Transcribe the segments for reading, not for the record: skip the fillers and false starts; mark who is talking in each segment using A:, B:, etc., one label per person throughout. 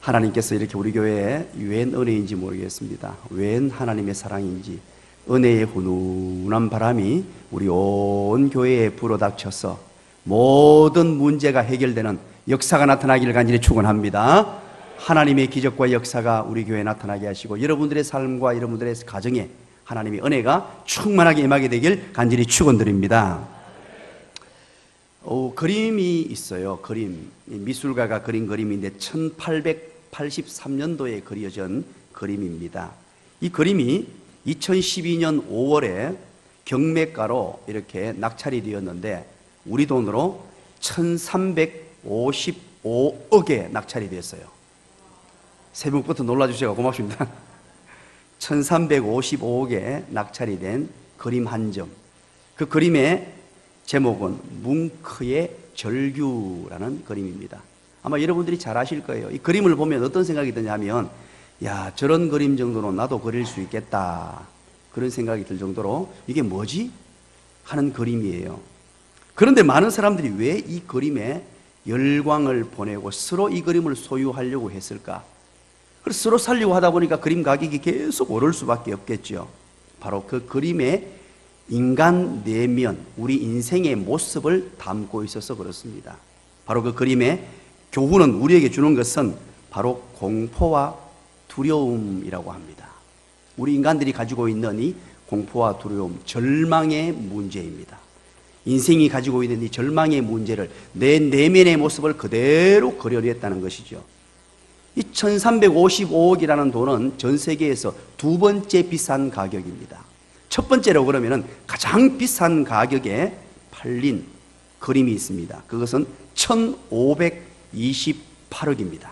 A: 하나님께서 이렇게 우리 교회에 웬 은혜인지 모르겠습니다. 웬 하나님의 사랑인지 은혜의 훈훈한 바람이 우리 온 교회에 불어닥쳐서 모든 문제가 해결되는 역사가 나타나기를 간절히 축원합니다. 하나님의 기적과 역사가 우리 교회에 나타나게 하시고 여러분들의 삶과 여러분들의 가정에 하나님의 은혜가 충만하게 임하게 되길 간절히 축원드립니다. 그림이 있어요. 그림. 미술가가 그린 그림인데 1883년도에 그려진 그림입니다. 이 그림이 2012년 5월에 경매가로 이렇게 낙찰이 되었는데 우리 돈으로 1355억에 낙찰이 됐어요. 새벽부터 놀라주셔서 고맙습니다. 1355억에 낙찰이 된 그림 한 점. 그 그림의 제목은 뭉크의 절규라는 그림입니다. 아마 여러분들이 잘 아실 거예요. 이 그림을 보면 어떤 생각이 드냐면, 야, 저런 그림 정도는 나도 그릴 수 있겠다, 그런 생각이 들 정도로 이게 뭐지? 하는 그림이에요. 그런데 많은 사람들이 왜 이 그림에 열광을 보내고 서로 이 그림을 소유하려고 했을까? 그래서 서로 살려고 하다 보니까 그림 가격이 계속 오를 수밖에 없겠죠. 바로 그 그림의 인간 내면, 우리 인생의 모습을 담고 있어서 그렇습니다. 바로 그 그림의 교훈은 우리에게 주는 것은 바로 공포와 두려움이라고 합니다. 우리 인간들이 가지고 있는 이 공포와 두려움, 절망의 문제입니다. 인생이 가지고 있는 이 절망의 문제를, 내 내면의 모습을 그대로 그려냈다는 것이죠. 이 1355억이라는 돈은 전 세계에서 두 번째 비싼 가격입니다. 첫 번째로 그러면은 가장 비싼 가격에 팔린 그림이 있습니다. 그것은 1528억입니다.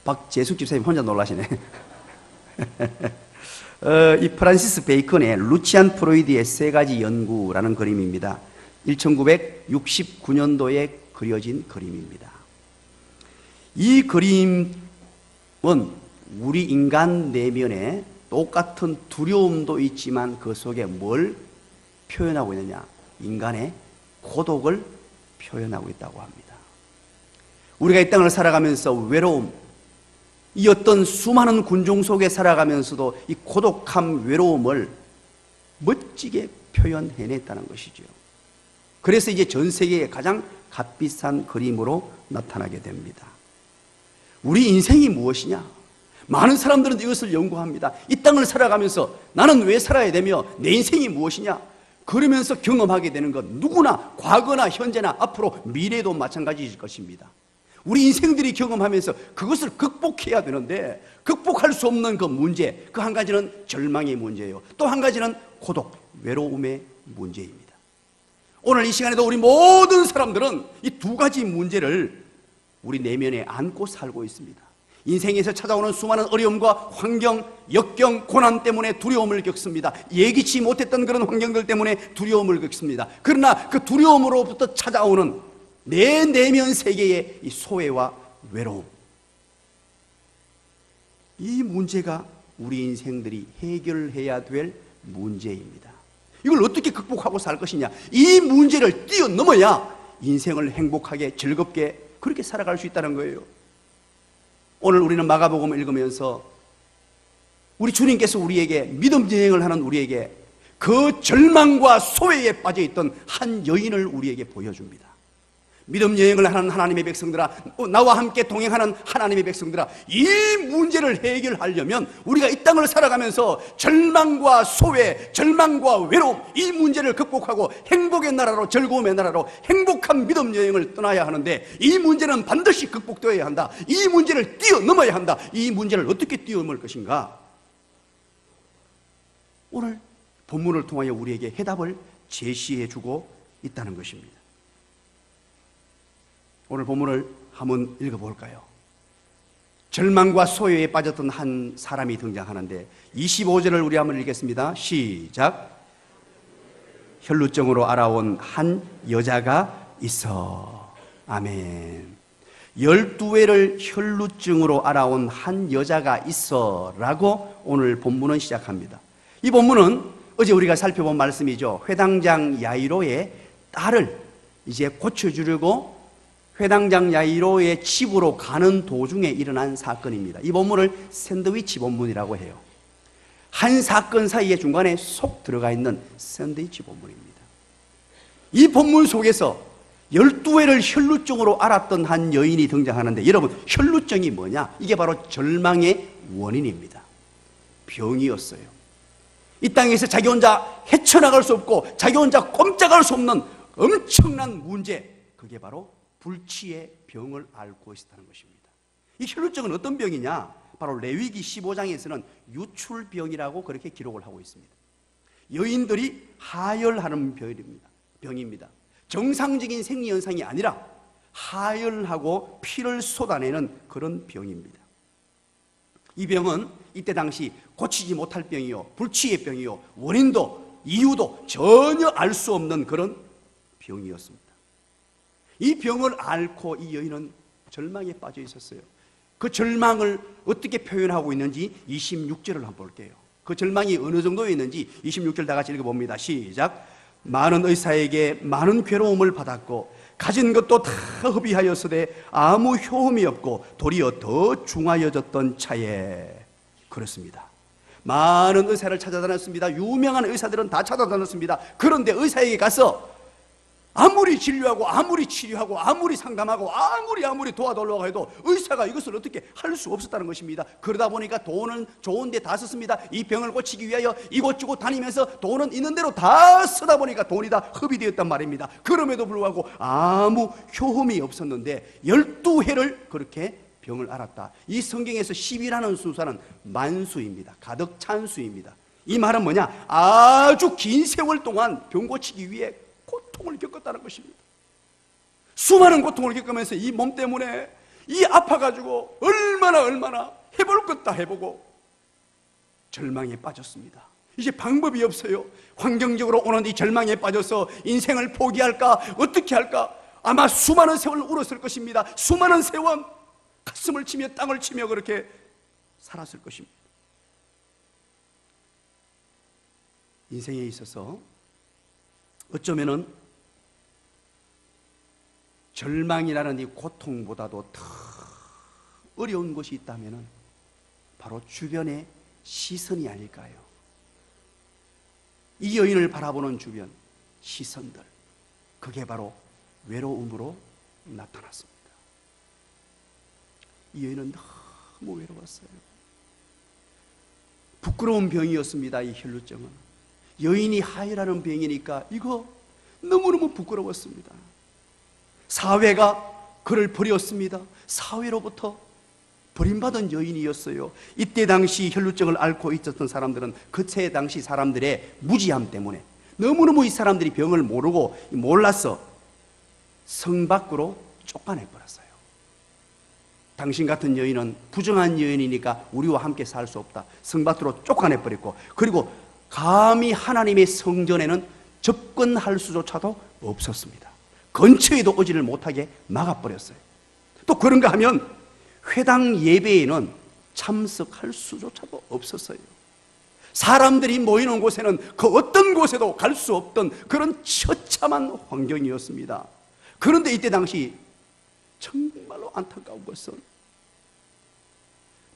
A: 박재숙 집사님 혼자 놀라시네. 이 프란시스 베이컨의 루치안 프로이드의 세 가지 연구라는 그림입니다. 1969년도에 그려진 그림입니다. 이 그림은 우리 인간 내면에 똑같은 두려움도 있지만 그 속에 뭘 표현하고 있느냐? 인간의 고독을 표현하고 있다고 합니다. 우리가 이 땅을 살아가면서 외로움, 이 어떤 수많은 군중 속에 살아가면서도 이 고독함, 외로움을 멋지게 표현해냈다는 것이죠. 그래서 이제 전 세계의 가장 값비싼 그림으로 나타나게 됩니다. 우리 인생이 무엇이냐? 많은 사람들은 이것을 연구합니다. 이 땅을 살아가면서 나는 왜 살아야 되며 내 인생이 무엇이냐? 그러면서 경험하게 되는 것, 누구나 과거나 현재나 앞으로 미래도 마찬가지일 것입니다. 우리 인생들이 경험하면서 그것을 극복해야 되는데 극복할 수 없는 그 문제, 그 한 가지는 절망의 문제예요. 또 한 가지는 고독, 외로움의 문제입니다. 오늘 이 시간에도 우리 모든 사람들은 이 두 가지 문제를 우리 내면에 안고 살고 있습니다. 인생에서 찾아오는 수많은 어려움과 환경, 역경, 고난 때문에 두려움을 겪습니다. 예기치 못했던 그런 환경들 때문에 두려움을 겪습니다. 그러나 그 두려움으로부터 찾아오는 내 내면 세계의 이 소외와 외로움, 이 문제가 우리 인생들이 해결해야 될 문제입니다. 이걸 어떻게 극복하고 살 것이냐? 이 문제를 뛰어넘어야 인생을 행복하게 즐겁게 그렇게 살아갈 수 있다는 거예요. 오늘 우리는 마가복음을 읽으면서 우리 주님께서 우리에게 믿음 여행을 하는 우리에게 그 절망과 소외에 빠져있던 한 여인을 우리에게 보여줍니다. 믿음 여행을 하는 하나님의 백성들아, 나와 함께 동행하는 하나님의 백성들아, 이 문제를 해결하려면 우리가 이 땅을 살아가면서 절망과 소외, 절망과 외로움, 이 문제를 극복하고 행복의 나라로, 즐거움의 나라로 행복한 믿음 여행을 떠나야 하는데 이 문제는 반드시 극복되어야 한다. 이 문제를 뛰어넘어야 한다. 이 문제를 어떻게 뛰어넘을 것인가? 오늘 본문을 통하여 우리에게 해답을 제시해 주고 있다는 것입니다. 오늘 본문을 한번 읽어볼까요? 절망과 소외에 빠졌던 한 사람이 등장하는데 25절을 우리 한번 읽겠습니다. 시작. 혈루증으로 알아온 한 여자가 있어. 아멘. 12회를 혈루증으로 알아온 한 여자가 있어 라고 오늘 본문은 시작합니다. 이 본문은 어제 우리가 살펴본 말씀이죠. 회당장 야이로의 딸을 이제 고쳐주려고 회당장 야이로의 집으로 가는 도중에 일어난 사건입니다. 이 본문을 샌드위치 본문이라고 해요. 한 사건 사이에 중간에 속 들어가 있는 샌드위치 본문입니다. 이 본문 속에서 12회를 혈루증으로 앓았던 한 여인이 등장하는데, 여러분, 혈루증이 뭐냐? 이게 바로 절망의 원인입니다. 병이었어요. 이 땅에서 자기 혼자 헤쳐나갈 수 없고 자기 혼자 꼼짝할 수 없는 엄청난 문제, 그게 바로 불치의 병을 앓고 있었다는 것입니다. 이 혈루증은 어떤 병이냐? 바로 레위기 15장에서는 유출병이라고 그렇게 기록을 하고 있습니다. 여인들이 하혈하는 병입니다. 정상적인 생리현상이 아니라 하혈하고 피를 쏟아내는 그런 병입니다. 이 병은 이때 당시 고치지 못할 병이요, 불치의 병이요, 원인도 이유도 전혀 알 수 없는 그런 병이었습니다. 이 병을 앓고 이 여인은 절망에 빠져 있었어요. 그 절망을 어떻게 표현하고 있는지 26절을 한번 볼게요. 그 절망이 어느 정도에 있는지 26절 다 같이 읽어봅니다. 시작. 많은 의사에게 많은 괴로움을 받았고 가진 것도 다 허비하였으되 아무 효험이 없고 도리어 더 중하여졌던 차에, 그렇습니다. 많은 의사를 찾아다녔습니다. 유명한 의사들은 다 찾아다녔습니다. 그런데 의사에게 가서 아무리 진료하고 아무리 치료하고 아무리 상담하고 아무리 도와달라고 해도 의사가 이것을 어떻게 할 수 없었다는 것입니다. 그러다 보니까 돈은 좋은 데 다 썼습니다. 이 병을 고치기 위하여 이곳저곳 다니면서 돈은 있는 대로 다 쓰다 보니까 돈이 다 허비되었단 말입니다. 그럼에도 불구하고 아무 효험이 없었는데 12회를 그렇게 병을 앓았다. 이 성경에서 10이라는 숫자는 만수입니다. 가득 찬 수입니다. 이 말은 뭐냐? 아주 긴 세월 동안 병 고치기 위해 고통을 겪었다는 것입니다. 수많은 고통을 겪으면서 이 몸 때문에 이 아파가지고 얼마나 해볼 것 다 해보고 절망에 빠졌습니다. 이제 방법이 없어요. 환경적으로 오는 이 절망에 빠져서 인생을 포기할까 어떻게 할까, 아마 수많은 세월 울었을 것입니다. 수많은 세월 가슴을 치며 땅을 치며 그렇게 살았을 것입니다. 인생에 있어서 어쩌면은 절망이라는 이 고통보다도 더 어려운 것이 있다면은 바로 주변의 시선이 아닐까요? 이 여인을 바라보는 주변 시선들, 그게 바로 외로움으로 나타났습니다. 이 여인은 너무 외로웠어요. 부끄러운 병이었습니다. 이 혈루증은 여인이 하혈하는 병이니까 이거 너무너무 부끄러웠습니다. 사회가 그를 버렸습니다. 사회로부터 버림받은 여인이었어요. 이때 당시 혈루증을 앓고 있었던 사람들은 그때 당시 사람들의 무지함 때문에 너무너무 이 사람들이 병을 모르고 몰라서 성 밖으로 쫓아내버렸어요. 당신 같은 여인은 부정한 여인이니까 우리와 함께 살 수 없다. 성 밖으로 쫓아내버렸고, 그리고 감히 하나님의 성전에는 접근할 수조차도 없었습니다. 근처에도 오지를 못하게 막아버렸어요. 또 그런가 하면 회당 예배에는 참석할 수조차도 없었어요. 사람들이 모이는 곳에는 그 어떤 곳에도 갈 수 없던 그런 처참한 환경이었습니다. 그런데 이때 당시 정말로 안타까운 것은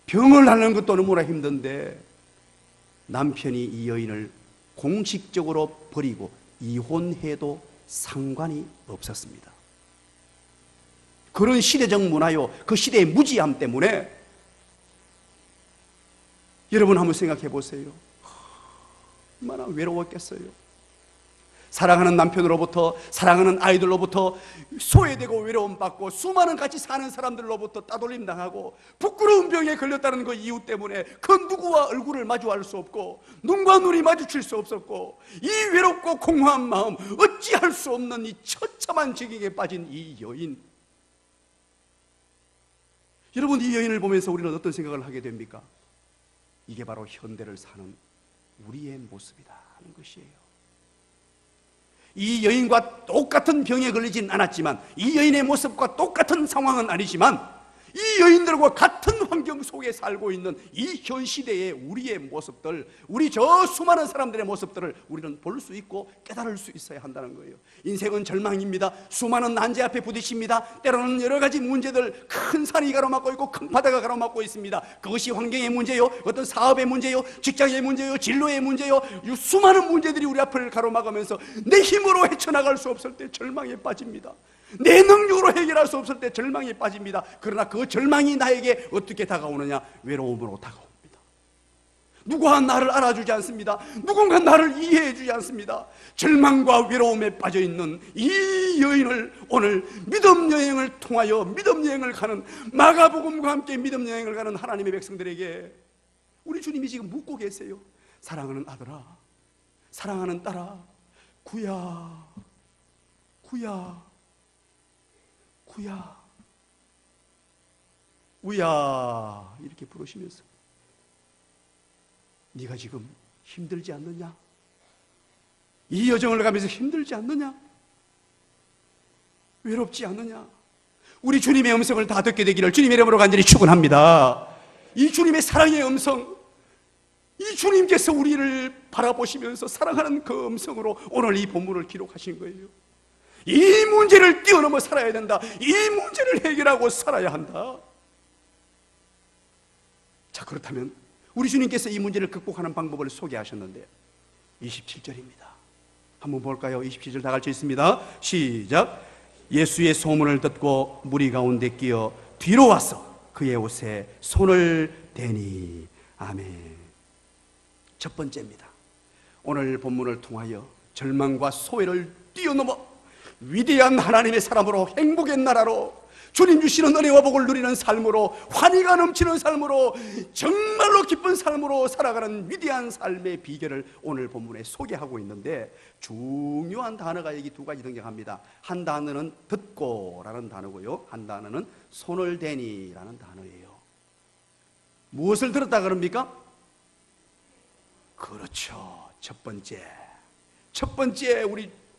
A: 병을 앓는 것도 너무나 힘든데 남편이 이 여인을 공식적으로 버리고 이혼해도 상관이 없었습니다. 그런 시대적 문화요, 그 시대의 무지함 때문에 여러분 한번 생각해 보세요. 얼마나 외로웠겠어요. 사랑하는 남편으로부터, 사랑하는 아이들로부터 소외되고 외로움받고 수많은 같이 사는 사람들로부터 따돌림 당하고 부끄러운 병에 걸렸다는 그 이유 때문에 그 누구와 얼굴을 마주할 수 없고 눈과 눈이 마주칠 수 없었고 이 외롭고 공허한 마음, 어찌할 수 없는 이 처참한 지경에 빠진 이 여인, 여러분 이 여인을 보면서 우리는 어떤 생각을 하게 됩니까? 이게 바로 현대를 사는 우리의 모습이다 하는 것이에요. 이 여인과 똑같은 병에 걸리진 않았지만, 이 여인의 모습과 똑같은 상황은 아니지만, 이 여인들과 같은 환경 속에 살고 있는 이 현 시대의 우리의 모습들, 우리 저 수많은 사람들의 모습들을 우리는 볼 수 있고 깨달을 수 있어야 한다는 거예요. 인생은 절망입니다. 수많은 난제 앞에 부딪힙니다. 때로는 여러 가지 문제들, 큰 산이 가로막고 있고 큰 바다가 가로막고 있습니다. 그것이 환경의 문제요, 어떤 사업의 문제요, 직장의 문제요, 진로의 문제요, 수많은 문제들이 우리 앞을 가로막으면서 내 힘으로 헤쳐나갈 수 없을 때 절망에 빠집니다. 내 능력으로 해결할 수 없을 때 절망에 빠집니다. 그러나 그 절망이 나에게 어떻게 다가오느냐? 외로움으로 다가옵니다. 누가 나를 알아주지 않습니다. 누군가 나를 이해해 주지 않습니다. 절망과 외로움에 빠져있는 이 여인을 오늘 믿음 여행을 통하여 믿음 여행을 가는, 마가복음과 함께 믿음 여행을 가는 하나님의 백성들에게 우리 주님이 지금 묻고 계세요. 사랑하는 아들아, 사랑하는 딸아, 구야, 구야, 구야, 우야, 이렇게 부르시면서 네가 지금 힘들지 않느냐? 이 여정을 가면서 힘들지 않느냐? 외롭지 않느냐? 우리 주님의 음성을 다 듣게 되기를 주님의 이름으로 간절히 축원합니다. 이 주님의 사랑의 음성, 이 주님께서 우리를 바라보시면서 사랑하는 그 음성으로 오늘 이 본문을 기록하신 거예요. 이 문제를 뛰어넘어 살아야 된다. 이 문제를 해결하고 살아야 한다. 자, 그렇다면 우리 주님께서 이 문제를 극복하는 방법을 소개하셨는데 27절입니다. 한번 볼까요? 27절 다 같이 있습니다. 시작. 예수의 소문을 듣고 무리 가운데 끼어 뒤로 와서 그의 옷에 손을 대니. 아멘. 첫 번째입니다. 오늘 본문을 통하여 절망과 소외를 뛰어넘어 위대한 하나님의 사람으로, 행복의 나라로, 주님 주시는 은혜와 복을 누리는 삶으로, 환희가 넘치는 삶으로, 정말로 기쁜 삶으로 살아가는 위대한 삶의 비결을 오늘 본문에 소개하고 있는데, 중요한 단어가 여기 두 가지 등장합니다. 한 단어는 듣고라는 단어고요, 한 단어는 손을 대니라는 단어예요. 무엇을 들었다 그럽니까? 그렇죠. 첫 번째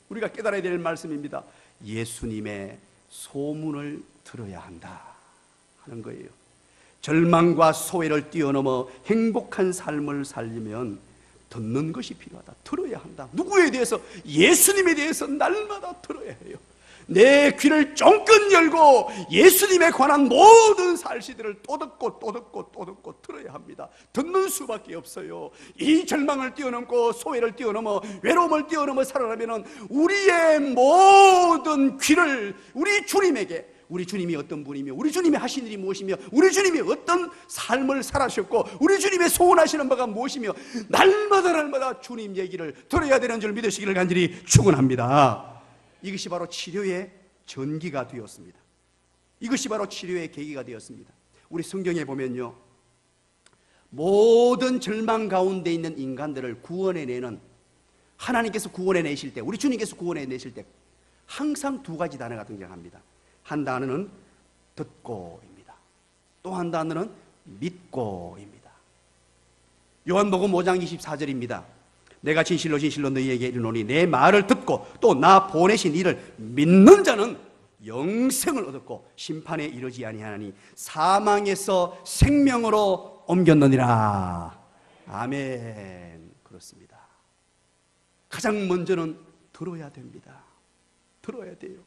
A: 우리가 깨달아야 될 말씀입니다. 예수님의 소문을 들어야 한다 하는 거예요. 절망과 소외를 뛰어넘어 행복한 삶을 살려면 듣는 것이 필요하다. 들어야 한다. 누구에 대해서? 예수님에 대해서 날마다 들어야 해요. 내 귀를 쫑긋 열고 예수님에 관한 모든 사실들을 또 듣고 또 듣고 또 듣고 들어야 합니다. 듣는 수밖에 없어요. 이 절망을 뛰어넘고 소외를 뛰어넘어 외로움을 뛰어넘어 살아가면 우리의 모든 귀를 우리 주님에게, 우리 주님이 어떤 분이며, 우리 주님이 하신 일이 무엇이며, 우리 주님이 어떤 삶을 살아셨고, 우리 주님의 소원하시는 바가 무엇이며, 날마다 주님 얘기를 들어야 되는 줄 믿으시기를 간절히 축원합니다. 이것이 바로 치료의 전기가 되었습니다. 이것이 바로 치료의 계기가 되었습니다. 우리 성경에 보면요, 모든 절망 가운데 있는 인간들을 구원해내는, 하나님께서 구원해내실 때, 우리 주님께서 구원해내실 때 항상 두 가지 단어가 등장합니다. 한 단어는 듣고입니다. 또 한 단어는 믿고입니다. 요한복음 5장 24절입니다. 내가 진실로 너희에게 이르노니 내 말을 듣고 또 나 보내신 이를 믿는 자는 영생을 얻었고 심판에 이르지 아니하나니 사망에서 생명으로 옮겼느니라. 아멘. 그렇습니다. 가장 먼저는 들어야 됩니다. 들어야 돼요.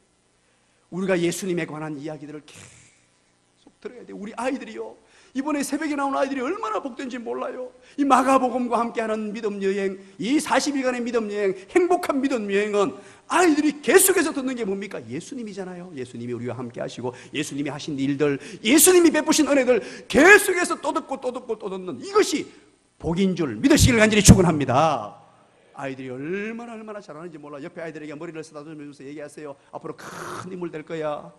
A: 우리가 예수님에 관한 이야기들을 계속 들어야 돼요. 우리 아이들이요, 이번에 새벽에 나온 아이들이 얼마나 복된지 몰라요. 이 마가복음과 함께하는 믿음 여행, 이 40일간의 믿음 여행, 행복한 믿음 여행은 아이들이 계속해서 듣는 게 뭡니까? 예수님이잖아요. 예수님이 우리와 함께 하시고 예수님이 하신 일들, 예수님이 베푸신 은혜들 계속해서 또 듣고 또 듣고 또 듣는, 이것이 복인 줄 믿으시길 간절히 축원합니다. 아이들이 얼마나 잘하는지 몰라. 옆에 아이들에게 머리를 쓰다듬으면서 얘기하세요. 앞으로 큰 인물 될 거야.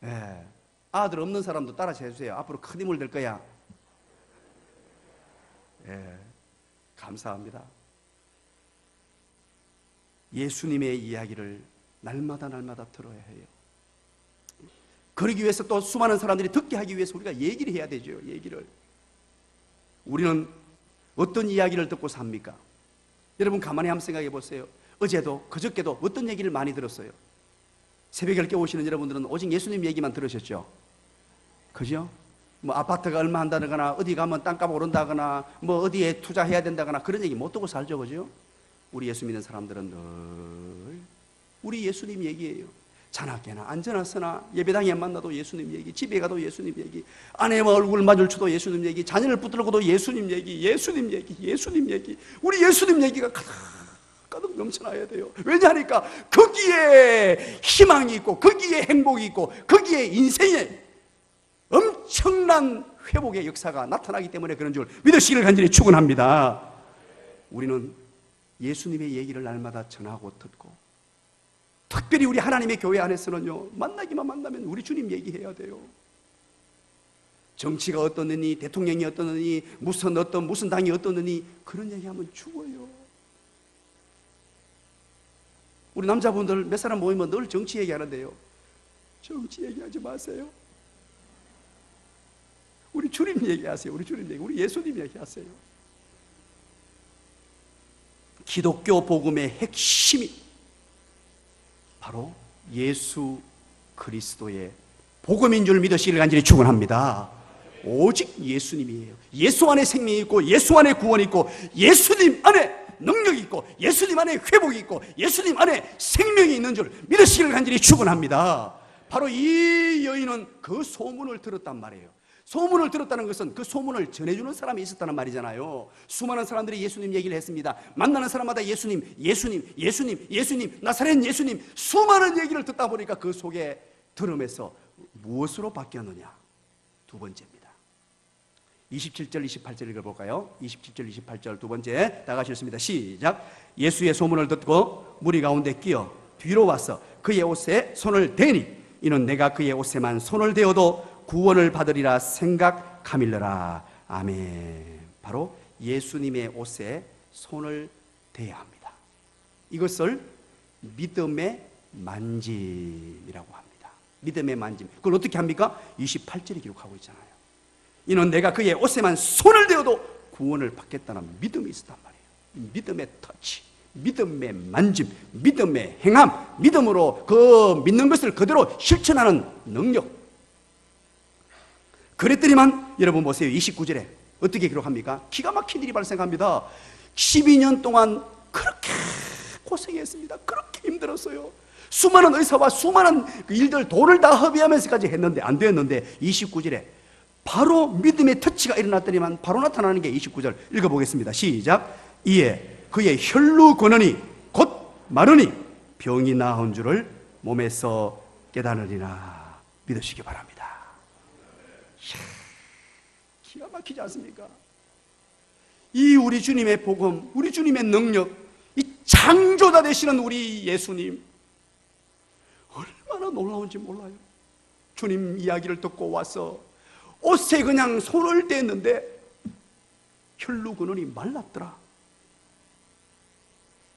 A: 네. 아들 없는 사람도 따라서 해주세요. 앞으로 큰 인물 될 거야. 예, 감사합니다. 예수님의 이야기를 날마다 들어야 해요. 그러기 위해서 또 수많은 사람들이 듣게 하기 위해서 우리가 얘기를 해야 되죠. 얘기를. 우리는 어떤 이야기를 듣고 삽니까? 여러분 가만히 한번 생각해 보세요. 어제도 그저께도 어떤 얘기를 많이 들었어요? 새벽에 깨우시는 여러분들은 오직 예수님 얘기만 들으셨죠? 그죠? 뭐 아파트가 얼마 한다거나 어디 가면 땅값 오른다거나 뭐 어디에 투자해야 된다거나 그런 얘기 못 듣고 살죠. 그죠? 우리 예수 믿는 사람들은 늘 우리 예수님 얘기예요. 자나깨나 안전하서나 예배당에 만나도 예수님 얘기, 집에 가도 예수님 얘기, 아내와 얼굴 마주쳐도 예수님 얘기, 자녀를 붙들고도 예수님 얘기, 예수님 얘기, 예수님 얘기. 우리 예수님 얘기가 가득 넘쳐나야 돼요. 왜냐하니까 거기에 희망이 있고 거기에 행복이 있고 거기에 인생에 엄청난 회복의 역사가 나타나기 때문에 그런 줄 믿으시기를 간절히 축원합니다. 우리는 예수님의 얘기를 날마다 전하고 듣고, 특별히 우리 하나님의 교회 안에서는요, 만나기만 만나면 우리 주님 얘기해야 돼요. 정치가 어떠느니, 대통령이 어떠느니, 무슨 당이 어떠느니 그런 얘기하면 죽어요. 우리 남자분들 몇 사람 모이면 늘 정치 얘기하는데요, 정치 얘기하지 마세요. 우리 주님 얘기하세요. 우리 주님 얘기, 우리 예수님 얘기하세요. 기독교 복음의 핵심이 바로 예수 그리스도의 복음인 줄 믿으시기를 간절히 축원합니다. 오직 예수님이에요. 예수 안에 생명이 있고 예수 안에 구원이 있고 예수님 안에 능력이 있고 예수님 안에 회복이 있고 예수님 안에 생명이 있는 줄 믿으시기를 간절히 축원합니다. 바로 이 여인은 그 소문을 들었단 말이에요. 소문을 들었다는 것은 그 소문을 전해주는 사람이 있었다는 말이잖아요. 수많은 사람들이 예수님 얘기를 했습니다. 만나는 사람마다 예수님, 예수님, 예수님, 예수님, 나사렛 예수님, 수많은 얘기를 듣다 보니까 그 속에 들음에서 무엇으로 바뀌었느냐? 두 번째입니다. 27절, 28절 읽어볼까요? 27절, 28절 두 번째 다 같이 읽습니다. 시작. 예수의 소문을 듣고 무리 가운데 끼어 뒤로 와서 그의 옷에 손을 대니 이는 내가 그의 옷에만 손을 대어도 구원을 받으리라 생각함일러라. 아멘. 바로 예수님의 옷에 손을 대야 합니다. 이것을 믿음의 만짐이라고 합니다. 믿음의 만짐. 그걸 어떻게 합니까? 28절에 기록하고 있잖아요. 이는 내가 그의 옷에만 손을 대어도 구원을 받겠다는 믿음이 있었단 말이에요. 믿음의 터치, 믿음의 만짐, 믿음의 행함, 믿음으로 그 믿는 것을 그대로 실천하는 능력. 그랬더니만 여러분 보세요. 29절에 어떻게 기록합니까? 기가 막힌 일이 발생합니다. 12년 동안 그렇게 고생했습니다. 그렇게 힘들었어요. 수많은 의사와 수많은 일들, 돈을 다 허비하면서까지 했는데 안 되었는데 29절에 바로 믿음의 터치가 일어났더니만 바로 나타나는 게 29절 읽어보겠습니다. 시작. 이에 그의 혈루 권원이 곧 마르니 병이 나은 줄을 몸에서 깨달으리라. 믿으시기 바랍니다. 기가 막히지 않습니까? 이 우리 주님의 복음, 우리 주님의 능력, 이 창조자 되시는 우리 예수님 얼마나 놀라운지 몰라요. 주님 이야기를 듣고 와서 옷에 그냥 손을 댔는데 혈루 근원이 말랐더라.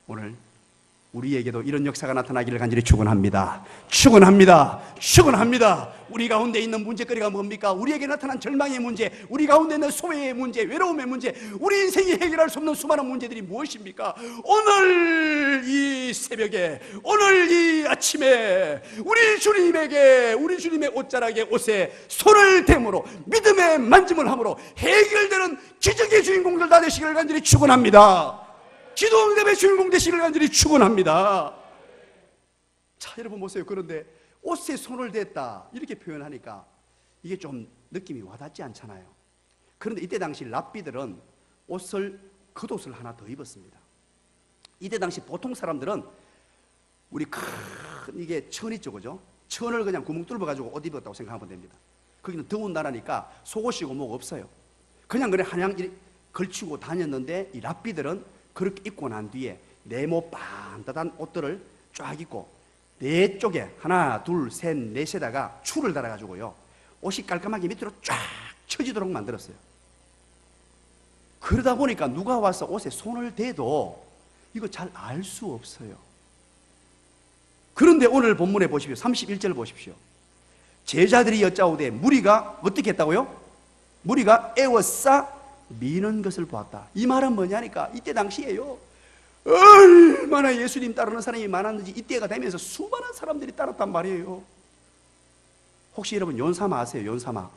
A: 오늘 우리에게도 이런 역사가 나타나기를 간절히 축원합니다. 축원합니다. 축원합니다. 우리 가운데 있는 문제거리가 뭡니까? 우리에게 나타난 절망의 문제, 우리 가운데 있는 소외의 문제, 외로움의 문제, 우리 인생이 해결할 수 없는 수많은 문제들이 무엇입니까? 오늘 이 새벽에, 오늘 이 아침에 우리 주님에게, 우리 주님의 옷자락에 옷에 손을 댐으로 믿음의 만짐을 함으로 해결되는 기적의 주인공들 다 되시기를 간절히 축원합니다. 기도응답의 주인공 되시기를 간절히 축원합니다. 자, 여러분 보세요. 그런데 옷에 손을 댔다 이렇게 표현하니까 이게 좀 느낌이 와닿지 않잖아요. 그런데 이때 당시 랍비들은 옷을, 겉옷을 하나 더 입었습니다. 이때 당시 보통 사람들은 우리 큰 이게 천 있죠, 그죠? 천을 그냥 구멍 뚫어가지고 옷 입었다고 생각하면 됩니다. 거기는 더운 나라니까 속옷이고 뭐가 없어요. 그냥 한양 걸치고 다녔는데 이 랍비들은 그렇게 입고 난 뒤에 네모 반듯한 옷들을 쫙 입고 네 쪽에 하나, 둘, 셋, 넷에다가 줄을 달아가지고요, 옷이 깔끔하게 밑으로 쫙 쳐지도록 만들었어요. 그러다 보니까 누가 와서 옷에 손을 대도 이거 잘 알 수 없어요. 그런데 오늘 본문에 보십시오. 31절 보십시오. 제자들이 여짜오되 무리가 어떻게 했다고요? 무리가 애워싸 미는 것을 보았다. 이 말은 뭐냐니까 이때 당시에요, 얼마나 예수님 따르는 사람이 많았는지 이때가 되면서 수많은 사람들이 따랐단 말이에요. 혹시 여러분 연사마 아세요? 연사마.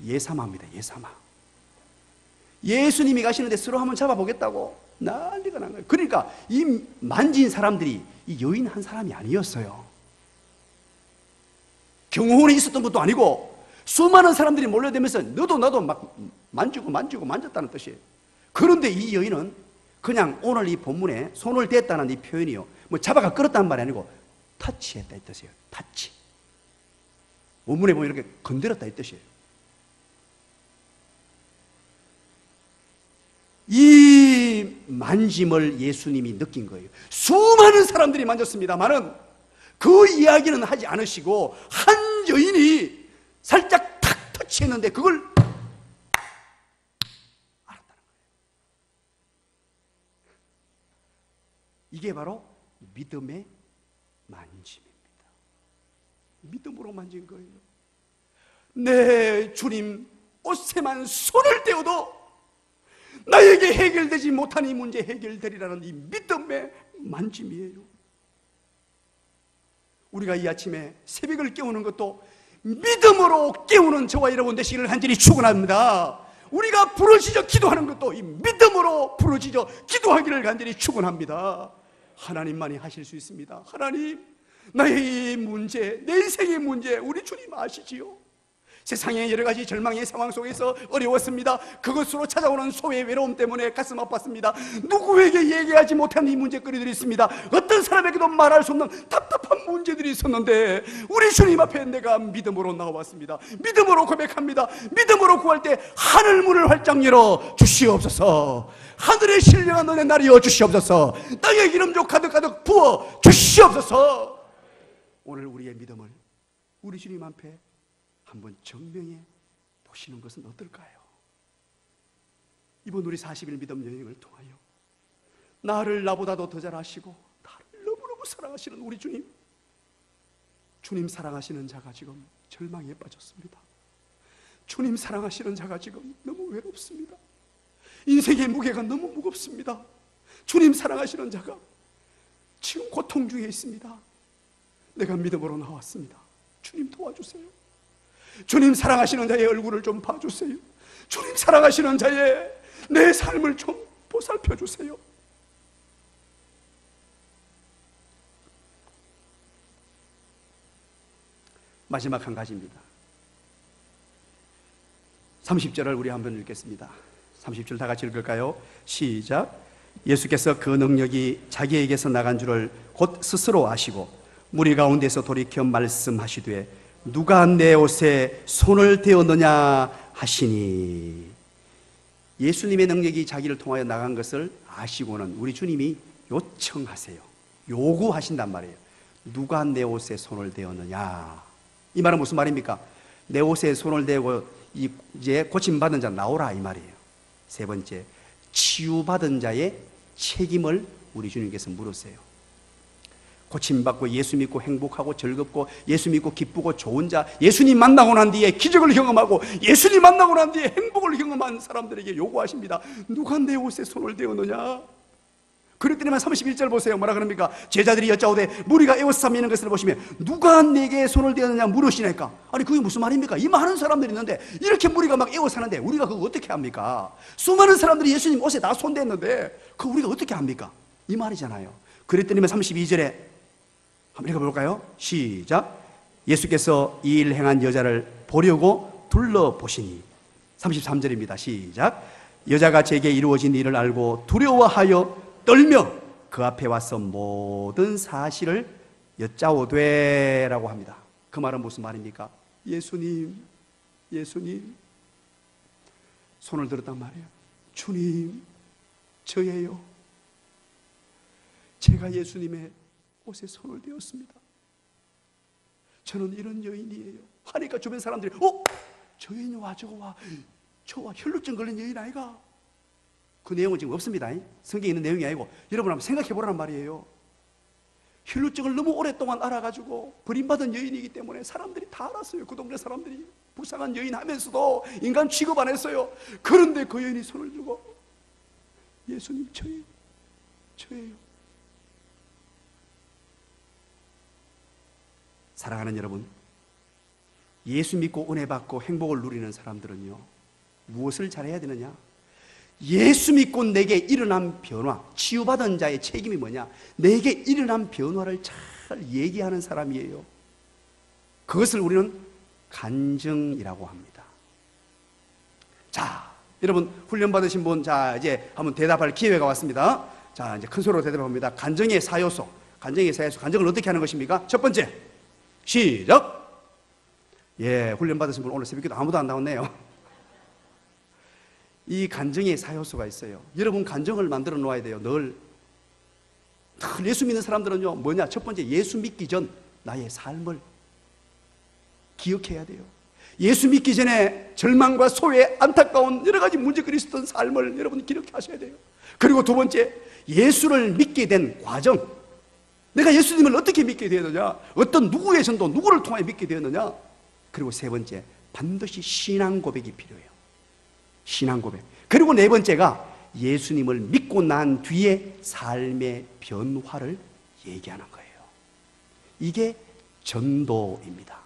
A: 예사마입니다. 예사마. 예수님이 가시는데 서로 한번 잡아보겠다고 난리가 난 거예요. 그러니까 이 만진 사람들이 이 여인 한 사람이 아니었어요. 경호원이 있었던 것도 아니고 수많은 사람들이 몰려들면서 너도 나도 막 만지고 만졌다는 뜻이에요. 그런데 이 여인은 그냥 오늘 이 본문에 손을 댔다는 이 표현이요, 뭐 잡아가 끌었다는 말이 아니고 터치했다 이 뜻이에요. 터치. 원문에 보면 이렇게 건드렸다 이 뜻이에요. 이 만짐을 예수님이 느낀 거예요. 수많은 사람들이 만졌습니다만은 그 이야기는 하지 않으시고 한 여인이 살짝 탁 터치했는데 그걸 알았다는 거예요. 이게 바로 믿음의 만짐입니다. 믿음으로 만진 거예요. 내 주님 옷에만 손을 떼어도 나에게 해결되지 못한 이 문제 해결되리라는 이 믿음의 만짐이에요. 우리가 이 아침에 새벽을 깨우는 것도 믿음으로 깨우는 저와 여러분 되시기를 간절히 축원합니다. 우리가 부르짖어 기도하는 것도 이 믿음으로 부르짖어 기도하기를 간절히 축원합니다. 하나님만이 하실 수 있습니다. 하나님, 나의 이 문제, 내 인생의 문제 우리 주님 아시지요? 세상의 여러 가지 절망의 상황 속에서 어려웠습니다. 그것으로 찾아오는 소외 외로움 때문에 가슴 아팠습니다. 누구에게 얘기하지 못한 이 문제거리들이 있습니다. 어떤 사람에게도 말할 수 없는 답답한 문제들이 있었는데 우리 주님 앞에 내가 믿음으로 나와왔습니다. 믿음으로 고백합니다. 믿음으로 구할 때 하늘 문을 활짝 열어 주시옵소서. 하늘의 신령한 은혜 나리여 주시옵소서. 땅의 기름조 가득가득 부어 주시옵소서. 오늘 우리의 믿음을 우리 주님 앞에 한번 정명해 보시는 것은 어떨까요? 이번 우리 40일 믿음 여행을 통하여 나를 나보다도 더 잘 아시고 나를 너무너무 사랑하시는 우리 주님, 주님 사랑하시는 자가 지금 절망에 빠졌습니다. 주님 사랑하시는 자가 지금 너무 외롭습니다. 인생의 무게가 너무 무겁습니다. 주님 사랑하시는 자가 지금 고통 중에 있습니다. 내가 믿음으로 나왔습니다. 주님 도와주세요. 주님 사랑하시는 자의 얼굴을 좀 봐주세요. 주님 사랑하시는 자의 내 삶을 좀 보살펴 주세요. 마지막 한 가지입니다. 30절을 우리 한번 읽겠습니다. 30절 다 같이 읽을까요? 시작. 예수께서 그 능력이 자기에게서 나간 줄을 곧 스스로 아시고 무리 가운데서 돌이켜 말씀하시되 누가 내 옷에 손을 대었느냐 하시니, 예수님의 능력이 자기를 통하여 나간 것을 아시고는 우리 주님이 요청하세요. 요구하신단 말이에요. 누가 내 옷에 손을 대었느냐. 이 말은 무슨 말입니까? 내 옷에 손을 대고 이제 고침받은 자 나오라 이 말이에요. 세 번째, 치유받은 자의 책임을 우리 주님께서 물으세요. 고침받고 예수 믿고 행복하고 즐겁고 예수 믿고 기쁘고 좋은 자, 예수님 만나고 난 뒤에 기적을 경험하고 예수님 만나고 난 뒤에 행복을 경험한 사람들에게 요구하십니다. 누가 내 옷에 손을 대었느냐? 그랬더니만 31절 보세요. 뭐라 그럽니까? 제자들이 여짜오되 무리가 에워싸미는 것을 보시면 누가 내게 손을 대었느냐 물으시니까, 아니 그게 무슨 말입니까? 이 많은 사람들이 있는데 이렇게 무리가 막 에워싸는데 우리가 그거 어떻게 합니까? 수많은 사람들이 예수님 옷에 다 손댔는데 그거 우리가 어떻게 합니까? 이 말이잖아요. 그랬더니만 32절에 한번 읽어볼까요? 시작. 예수께서 이 일 행한 여자를 보려고 둘러보시니, 33절입니다. 시작. 여자가 제게 이루어진 일을 알고 두려워하여 떨며 그 앞에 와서 모든 사실을 여짜오되 라고 합니다. 그 말은 무슨 말입니까? 예수님 손을 들었단 말이에요. 주님, 저예요. 제가 예수님의 옷에 손을 대었습니다. 저는 이런 여인이에요 하니까 주변 사람들이 저 여인이 와, 저거 와, 저와 혈루증 걸린 여인 아이가? 그 내용은 지금 없습니다. 성경에 있는 내용이 아니고 여러분 한번 생각해 보라는 말이에요. 혈루증을 너무 오랫동안 알아가지고 버림받은 여인이기 때문에 사람들이 다 알았어요. 그 동네 사람들이 불쌍한 여인 하면서도 인간 취급 안 했어요. 그런데 그 여인이 손을 들고 예수님, 저예요. 저예요. 사랑하는 여러분, 예수 믿고 은혜 받고 행복을 누리는 사람들은요, 무엇을 잘해야 되느냐? 예수 믿고 내게 일어난 변화, 치유받은 자의 책임이 뭐냐? 내게 일어난 변화를 잘 얘기하는 사람이에요. 그것을 우리는 간증이라고 합니다. 자, 여러분 훈련 받으신 분, 자 이제 한번 대답할 기회가 왔습니다. 자, 이제 큰 소리로 대답합니다. 간증의 4요소. 간증의 4요소. 간증을 어떻게 하는 것입니까? 첫 번째, 시작. 예, 훈련 받으신 분 오늘 새벽기도 아무도 안 나왔네요. 이 간증의 4요소가 있어요. 여러분 간증을 만들어 놓아야 돼요. 늘 예수 믿는 사람들은요, 뭐냐? 첫 번째, 예수 믿기 전 나의 삶을 기억해야 돼요. 예수 믿기 전에 절망과 소외, 안타까운 여러 가지 문제거리 있었던 삶을 여러분 기억하셔야 돼요. 그리고 두 번째, 예수를 믿게 된 과정. 내가 예수님을 어떻게 믿게 되었느냐? 어떤 누구의 전도, 누구를 통해 믿게 되었느냐? 그리고 세 번째, 반드시 신앙 고백이 필요해요. 신앙 고백. 그리고 네 번째가 예수님을 믿고 난 뒤에 삶의 변화를 얘기하는 거예요. 이게 전도입니다.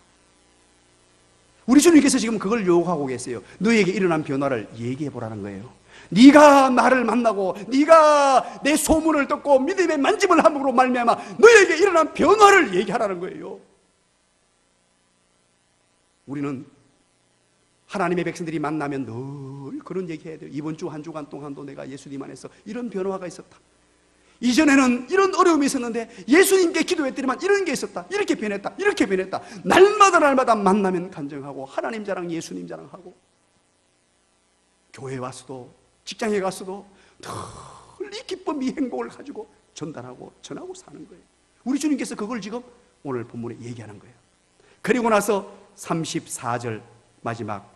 A: 우리 주님께서 지금 그걸 요구하고 계세요. 너에게 일어난 변화를 얘기해 보라는 거예요. 네가 나를 만나고 네가 내 소문을 듣고 믿음의 만짐을 함으로 말미암아 너에게 일어난 변화를 얘기하라는 거예요. 우리는 하나님의 백성들이 만나면 늘 그런 얘기해야 돼요. 이번 주 한 주간 동안도 내가 예수님 안에서 이런 변화가 있었다. 이전에는 이런 어려움이 있었는데 예수님께 기도했더니만 이런 게 있었다. 이렇게 변했다. 이렇게 변했다. 날마다 만나면 간증하고 하나님 자랑, 예수님 자랑하고, 교회 와서도 직장에 가서도 늘 이 기쁨, 이 행복을 가지고 전달하고 전하고 사는 거예요. 우리 주님께서 그걸 지금 오늘 본문에 얘기하는 거예요. 그리고 나서 34절 마지막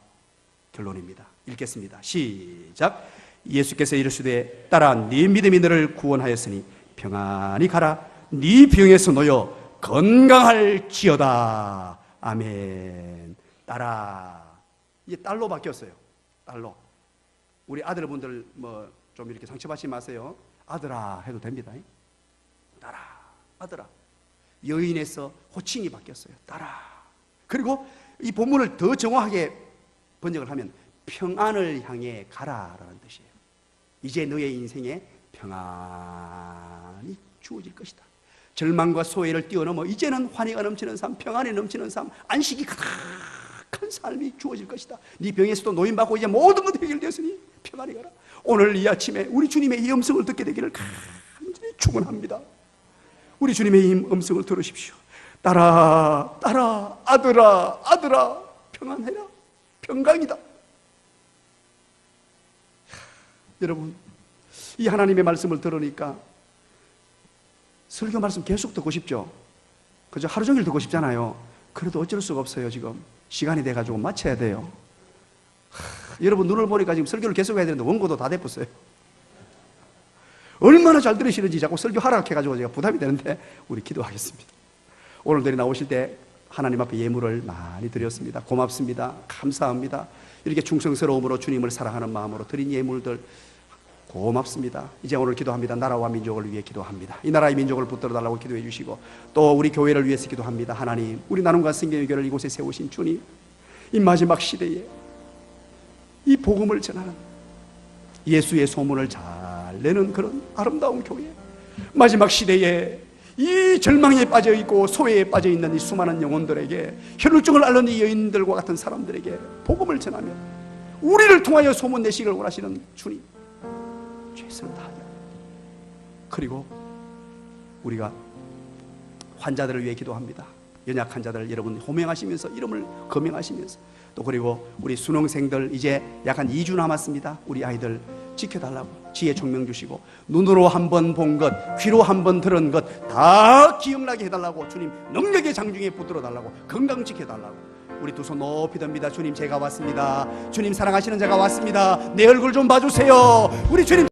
A: 결론입니다. 읽겠습니다. 시작. 예수께서 이르시되 딸아, 네 믿음이 너를 구원하였으니 평안히 가라. 네 병에서 놓여 건강할지어다. 아멘. 딸아, 이게 딸로 바뀌었어요. 딸로. 우리 아들분들 뭐 좀 이렇게 상처받지 마세요. 아들아 해도 됩니다. 딸아, 아들아. 여인에서 호칭이 바뀌었어요. 딸아. 그리고 이 본문을 더 정확하게 번역을 하면 평안을 향해 가라라는 뜻이에요. 이제 너의 인생에 평안이 주어질 것이다. 절망과 소외를 뛰어넘어 이제는 환희가 넘치는 삶, 평안이 넘치는 삶, 안식이 가득한 삶이 주어질 것이다. 네 병에서도 노인받고 이제 모든 것 해결되었으니 평안히 가라. 오늘 이 아침에 우리 주님의 이 음성을 듣게 되기를 간절히 축원합니다. 우리 주님의 이 음성을 들으십시오. 딸아, 딸아, 아들아, 아들아, 평안해라. 평강이다. 여러분, 이 하나님의 말씀을 들으니까 설교 말씀 계속 듣고 싶죠? 그죠? 하루 종일 듣고 싶잖아요. 그래도 어쩔 수가 없어요. 지금 시간이 돼가지고 마쳐야 돼요. 여러분 눈을 보니까 지금 설교를 계속 해야 되는데 원고도 다 됐었어요. 얼마나 잘 들으시는지 자꾸 설교 하락해가지고 제가 부담이 되는데 우리 기도하겠습니다. 오늘들이 나오실 때 하나님 앞에 예물을 많이 드렸습니다. 고맙습니다. 감사합니다. 이렇게 충성스러움으로 주님을 사랑하는 마음으로 드린 예물들 고맙습니다. 이제 오늘 기도합니다. 나라와 민족을 위해 기도합니다. 이 나라의 민족을 붙들어 달라고 기도해 주시고 또 우리 교회를 위해서 기도합니다. 하나님, 우리 나눔과 성경의 교회를 이곳에 세우신 주님, 이 마지막 시대에 이 복음을 전하는 예수의 소문을 잘 내는 그런 아름다운 교회, 마지막 시대에 이 절망에 빠져있고 소외에 빠져있는 이 수많은 영혼들에게, 혈루증을 앓는 이 여인들과 같은 사람들에게 복음을 전하며 우리를 통하여 소문 내시기를 원하시는 주님, 최선을 다하여, 그리고 우리가 환자들을 위해 기도합니다. 연약한 자들을 여러분 호명하시면서, 이름을 거명하시면서, 또 그리고 우리 수능생들 이제 약 한 2주 남았습니다. 우리 아이들 지켜달라고 지혜 총명 주시고, 눈으로 한번 본 것, 귀로 한번 들은 것 다 기억나게 해달라고, 주님 능력의 장중에 붙들어 달라고, 건강 지켜달라고. 우리 두 손 높이 듭니다. 주님, 제가 왔습니다. 주님, 사랑하시는 자가 왔습니다. 내 얼굴 좀 봐주세요. 우리 주님